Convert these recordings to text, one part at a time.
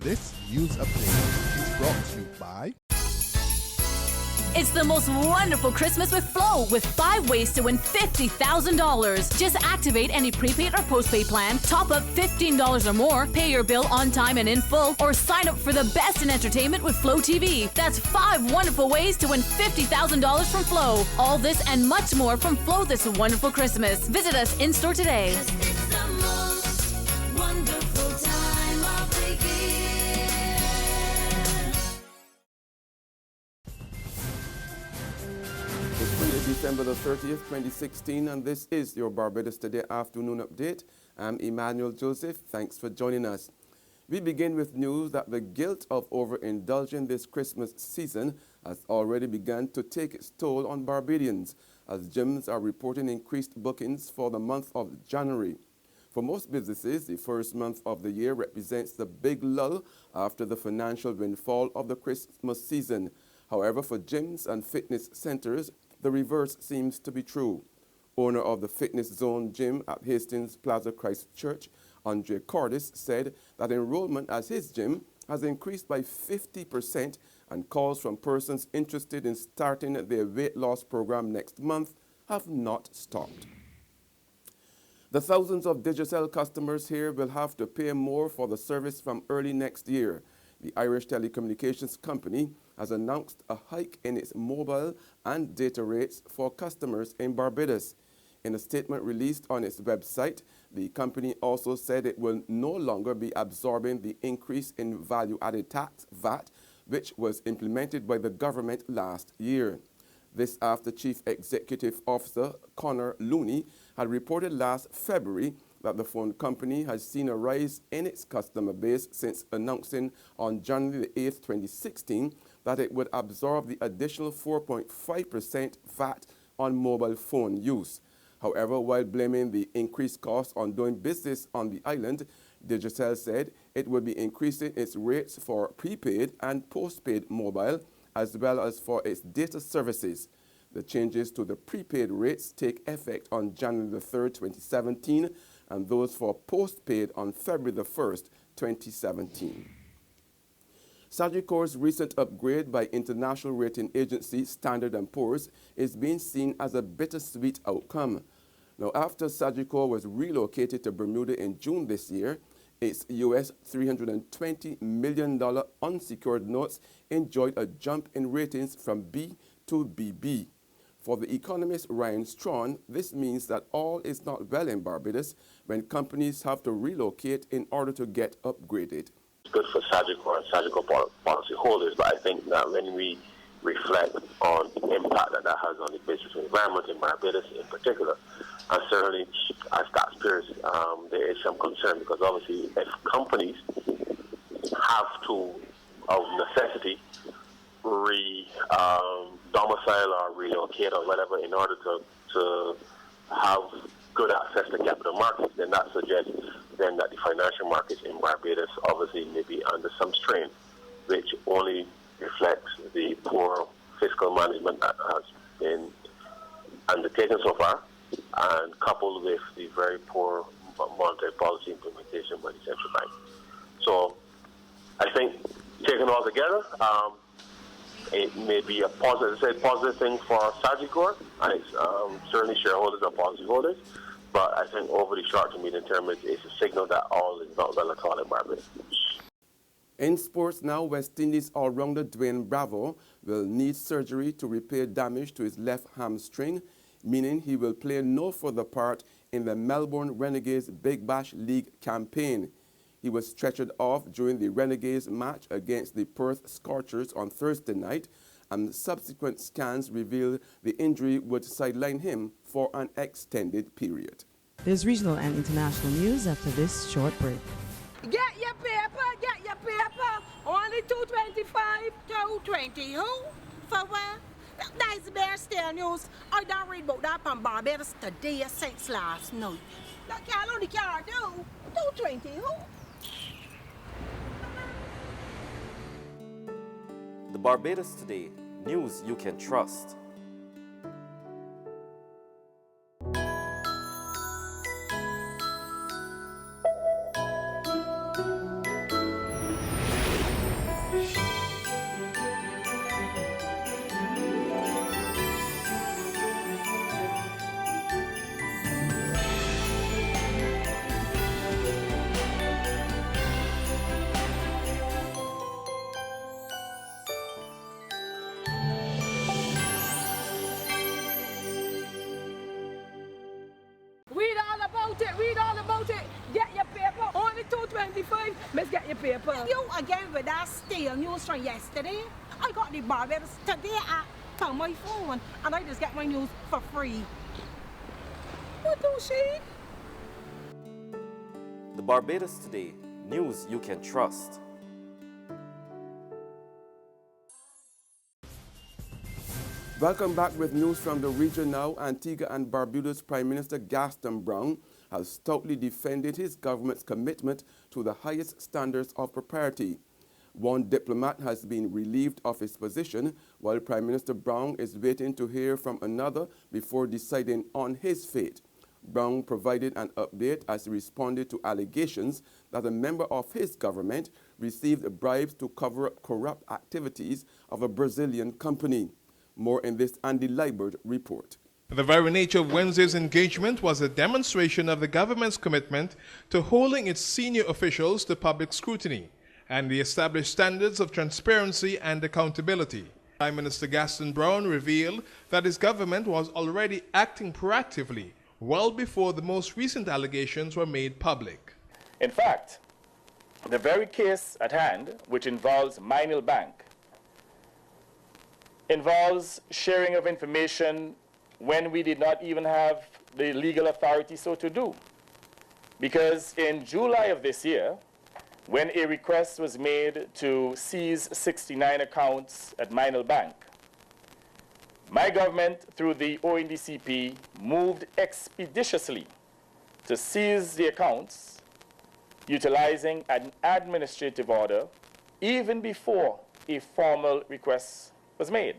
This news update is brought to you by... It's the most wonderful Christmas with Flow, with 5 ways to win $50,000. Just activate any prepaid or postpaid plan, top up $15 or more, pay your bill on time and in full, or sign up for the best in entertainment with Flow TV. That's 5 wonderful ways to win $50,000 from Flow. All this and much more from Flow this wonderful Christmas. Visit us in-store today. December the 30th, 2016, and this is your Barbados Today afternoon update. I'm Emmanuel Joseph. Thanks for joining us. We begin with news that the guilt of overindulging this Christmas season has already begun to take its toll on Barbadians, as gyms are reporting increased bookings for the month of January. For most businesses, the first month of the year represents the big lull after the financial windfall of the Christmas season. However, for gyms and fitness centers, the reverse seems to be true. Owner of the Fitness Zone Gym at Hastings Plaza Christchurch, Andre Cordis, said that enrollment at his gym has increased by 50%, and calls from persons interested in starting their weight loss program next month have not stopped. The thousands of Digicel customers here will have to pay more for the service from early next year. The Irish telecommunications company has announced a hike in its mobile and data rates for customers in Barbados. In a statement released on its website, the company also said it will no longer be absorbing the increase in value-added tax, VAT, which was implemented by the government last year. This after Chief Executive Officer Connor Looney had reported last February that the phone company has seen a rise in its customer base since announcing on January 8, 2016, that it would absorb the additional 4.5% VAT on mobile phone use. However, while blaming the increased cost on doing business on the island, Digicel said it would be increasing its rates for prepaid and postpaid mobile, as well as for its data services. The changes to the prepaid rates take effect on January 3, 2017, and those for postpaid on February 1st, 2017. Sagicor's recent upgrade by international rating agency Standard & Poor's is being seen as a bittersweet outcome. Now, after Sagicor was relocated to Bermuda in June this year, its US $320 million unsecured notes enjoyed a jump in ratings from B to BB. For the economist Ryan Strawn, this means that all is not well in Barbados when companies have to relocate in order to get upgraded. It's good for Sagicor and Sagicor policy holders, but I think that when we reflect on the impact that has on the business environment in Barbados in particular, and certainly as taxpayers, there is some concern, because obviously if companies have to, of necessity, domicile or relocate or whatever in order to have good access to capital markets, then that suggests then that the financial markets in Barbados obviously may be under some strain, which only reflects the poor fiscal management that has been undertaken so far, and coupled with the very poor monetary policy implementation by the central bank. So I think taken all together, it may be a positive thing for Sagicor, and it's, certainly shareholders are policy holders, but I think over the short to medium term, it's a signal that all is not well at all in Barbados. In sports now, West Indies all-rounder Dwayne Bravo will need surgery to repair damage to his left hamstring, meaning he will play no further part in the Melbourne Renegades Big Bash League campaign. He was stretchered off during the Renegades match against the Perth Scorchers on Thursday night, and subsequent scans revealed the injury would sideline him for an extended period. There's regional and international news after this short break. Get your paper, get your paper. Only $2.25, $2.20. Who? For what? That's Bear Stare News. I don't read about that on Barbados Today since last night. That can't only can't do. $2.20. Who? The Barbados Today, news you can trust. You again with that stale news from yesterday? I got the Barbados Today app on my phone and I just get my news for free. What do she? The Barbados Today, news you can trust. Welcome back with news from the region now. Antigua and Barbuda's Prime Minister Gaston Brown has stoutly defended his government's commitment to the highest standards of propriety. One diplomat has been relieved of his position, while Prime Minister Brown is waiting to hear from another before deciding on his fate. Brown provided an update as he responded to allegations that a member of his government received bribes to cover up corrupt activities of a Brazilian company. More in this Andy Liebert report. The very nature of Wednesday's engagement was a demonstration of the government's commitment to holding its senior officials to public scrutiny and the established standards of transparency and accountability. Prime Minister Gaston Brown revealed that his government was already acting proactively well before the most recent allegations were made public. In fact, the very case at hand, which involves Minil Bank, involves sharing of information when we did not even have the legal authority so to do. Because in July of this year, when a request was made to seize 69 accounts at Minil Bank, my government, through the ONDCP, moved expeditiously to seize the accounts, utilizing an administrative order, even before a formal request was made.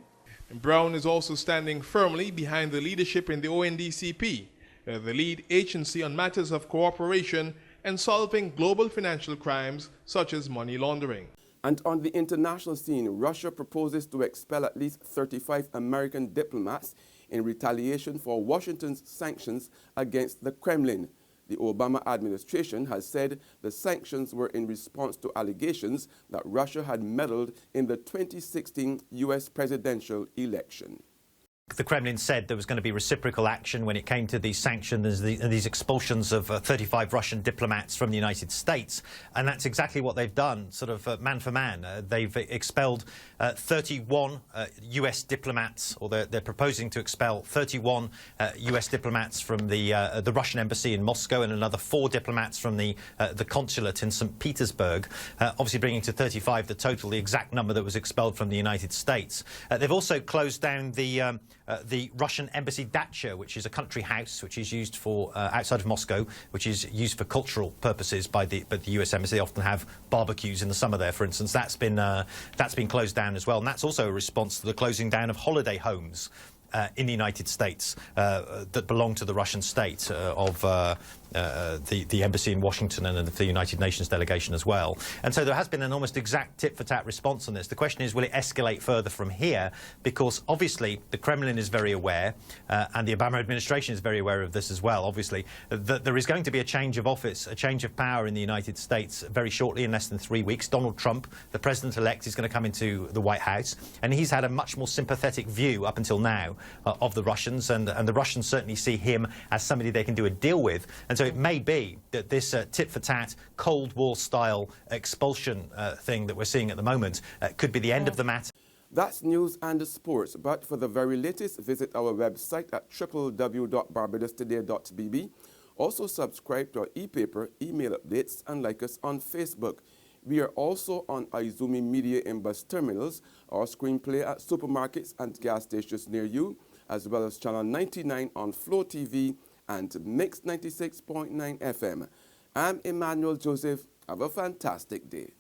Brown is also standing firmly behind the leadership in the ONDCP, the lead agency on matters of cooperation and solving global financial crimes such as money laundering. And on the international scene, Russia proposes to expel at least 35 American diplomats in retaliation for Washington's sanctions against the Kremlin. The Obama administration has said the sanctions were in response to allegations that Russia had meddled in the 2016 U.S. presidential election. The Kremlin said there was going to be reciprocal action when it came to these sanctions and these expulsions of 35 Russian diplomats from the United States. And that's exactly what they've done, sort of man for man. They've expelled 31 U.S. diplomats, or they're proposing to expel 31 U.S. diplomats from the Russian embassy in Moscow and another 4 diplomats from the consulate in St. Petersburg, obviously bringing to 35 the total, the exact number that was expelled from the United States. They've also closed down the Russian embassy dacha, which is a country house which is used for outside of Moscow, which is used for cultural purposes by the U.S. embassy. They often have barbecues in the summer there, for instance. That's been closed down as well, and that's also a response to the closing down of holiday homes in the United States that belong to the Russian state of the embassy in Washington and the United Nations delegation as well. And so there has been an almost exact tit-for-tat response on this. The question is, will it escalate further from here? Because obviously the Kremlin is very aware, and the Obama administration is very aware of this as well, obviously, that there is going to be a change of office, a change of power in the United States very shortly, in less than 3 weeks. Donald Trump, the president-elect, is going to come into the White House, and he's had a much more sympathetic view up until now of the Russians, and the Russians certainly see him as somebody they can do a deal with. And so it may be that this tit-for-tat, Cold War-style expulsion thing that we're seeing at the moment could be the end of the matter. That's news and sports, but for the very latest, visit our website at www.barbadostoday.bb. Also subscribe to our e-paper, email updates, and like us on Facebook. We are also on Izumi Media in bus terminals, our screenplay at supermarkets and gas stations near you, as well as Channel 99 on Flow TV and Mix 96.9 FM. I'm Emmanuel Joseph. Have a fantastic day.